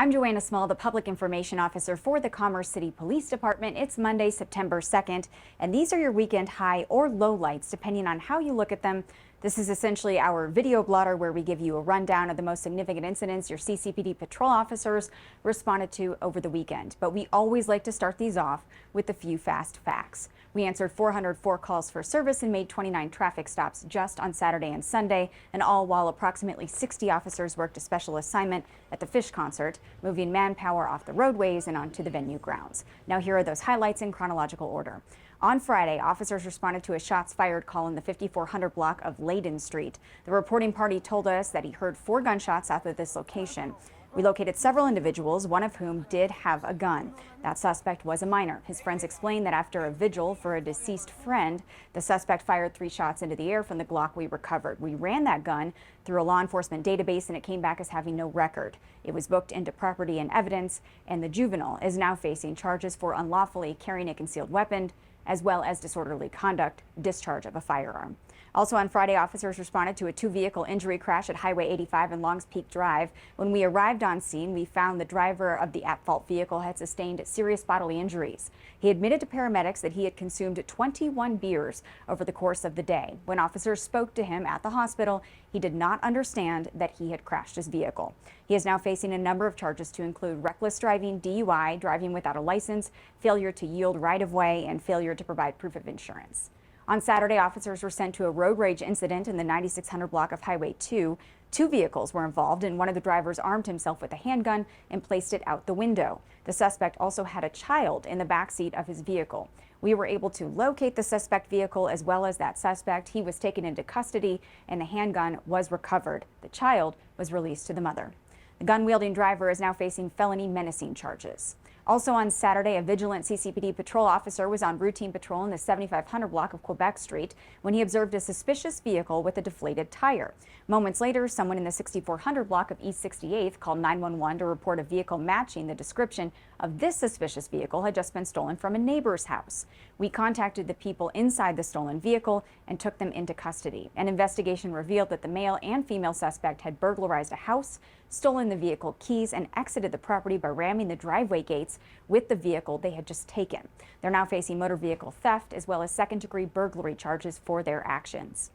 I'm Joanna Small, the Public Information Officer for the Commerce City Police Department. It's Monday, September 2nd, and these are your weekend high or low lights, depending on how you look at them. This is essentially our video blotter where we give you a rundown of the most significant incidents your CCPD patrol officers responded to over the weekend. But we always like to start these off with a few fast facts. We answered 404 calls for service and made 29 traffic stops just on Saturday and Sunday, and all while approximately 60 officers worked a special assignment at the Fish concert, moving manpower off the roadways and onto the venue grounds. Now here are those highlights in chronological order. On Friday, officers responded to a shots fired call in the 5400 block of Layden Street. The reporting party told us that he heard 4 gunshots out of this location. We located several individuals, one of whom did have a gun. That suspect was a minor. His friends explained that after a vigil for a deceased friend, the suspect fired 3 shots into the air from the Glock we recovered. We ran that gun through a law enforcement database and it came back as having no record. It was booked into property and evidence, and the juvenile is now facing charges for unlawfully carrying a concealed weapon, as well as disorderly conduct, discharge of a firearm. Also on Friday, officers responded to a 2-vehicle injury crash at Highway 85 and Longs Peak Drive. When we arrived on scene, we found the driver of the at-fault vehicle had sustained serious bodily injuries. He admitted to paramedics that he had consumed 21 beers over the course of the day. When officers spoke to him at the hospital, he did not understand that he had crashed his vehicle. He is now facing a number of charges to include reckless driving, DUI, driving without a license, failure to yield right-of-way, and failure to provide proof of insurance. On Saturday, officers were sent to a road rage incident in the 9600 block of Highway 2. 2 vehicles were involved, and one of the drivers armed himself with a handgun and placed it out the window. The suspect also had a child in the back seat of his vehicle. We were able to locate the suspect vehicle as well as that suspect. He was taken into custody and the handgun was recovered. The child was released to the mother. The gun-wielding driver is now facing felony menacing charges. Also on Saturday, a vigilant CCPD patrol officer was on routine patrol in the 7500 block of Quebec Street when he observed a suspicious vehicle with a deflated tire. Moments later, someone in the 6400 block of East 68th called 911 to report a vehicle matching the description of this suspicious vehicle had just been stolen from a neighbor's house. We contacted the people inside the stolen vehicle and took them into custody. An investigation revealed that the male and female suspect had burglarized a house, stolen the vehicle keys, and exited the property by ramming the driveway gates with the vehicle they had just taken. They're now facing motor vehicle theft as well as second-degree burglary charges for their actions.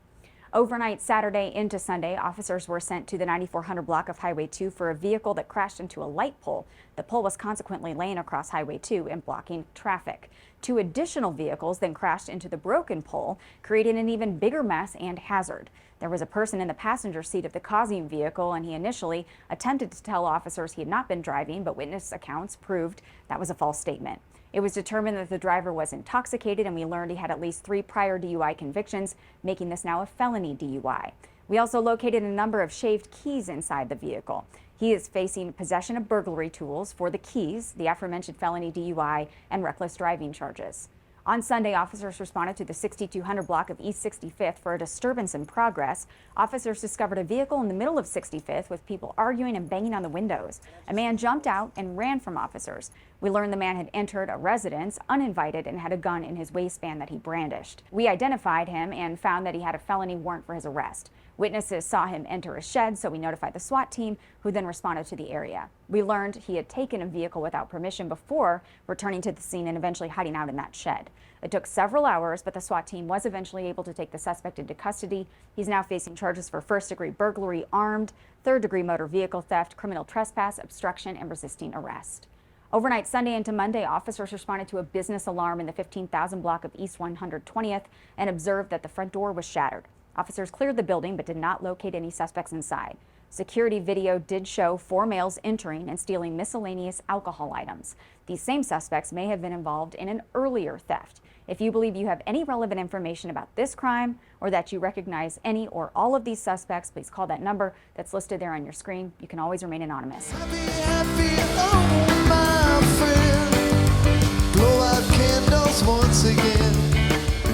Overnight Saturday into Sunday, officers were sent to the 9400 block of Highway 2 for a vehicle that crashed into a light pole. The pole was consequently laying across Highway 2 and blocking traffic. 2 additional vehicles then crashed into the broken pole, creating an even bigger mess and hazard. There was a person in the passenger seat of the causing vehicle, and he initially attempted to tell officers he had not been driving, but witness accounts proved that was a false statement. It was determined that the driver was intoxicated, and we learned he had at least 3 prior DUI convictions, making this now a felony DUI. We also located a number of shaved keys inside the vehicle. He is facing possession of burglary tools for the keys, the aforementioned felony DUI, and reckless driving charges. On Sunday, officers responded to the 6200 block of East 65th for a disturbance in progress. Officers discovered a vehicle in the middle of 65th with people arguing and banging on the windows. A man jumped out and ran from officers. We learned the man had entered a residence uninvited and had a gun in his waistband that he brandished. We identified him and found that he had a felony warrant for his arrest. Witnesses saw him enter a shed, so we notified the SWAT team, who then responded to the area. We learned he had taken a vehicle without permission before returning to the scene and eventually hiding out in that shed. It took several hours, but the SWAT team was eventually able to take the suspect into custody. He's now facing charges for first-degree burglary, armed, third-degrry motor vehicle theft, criminal trespass, obstruction, and resisting arrest. Overnight Sunday into Monday, officers responded to a business alarm in the 15,000 block of East 120th and observed that the front door was shattered. Officers cleared the building but did not locate any suspects inside. Security video did show 4 males entering and stealing miscellaneous alcohol items. These same suspects may have been involved in an earlier theft. If you believe you have any relevant information about this crime or that you recognize any or all of these suspects, please call that number that's listed there on your screen. You can always remain anonymous.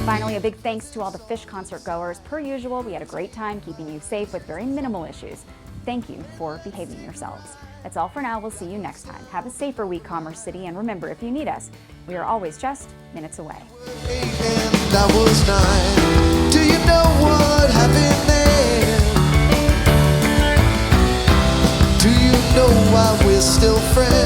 Finally, a big thanks to all the Fish concert goers. Per usual, we had a great time keeping you safe with very minimal issues. Thank you for behaving yourselves. That's all for now. We'll see you next time. Have a safer week, Commerce City, and remember, if you need us, we are always just minutes away. That was 9. Do you know what happened there? Do you know why we're still girlfriend.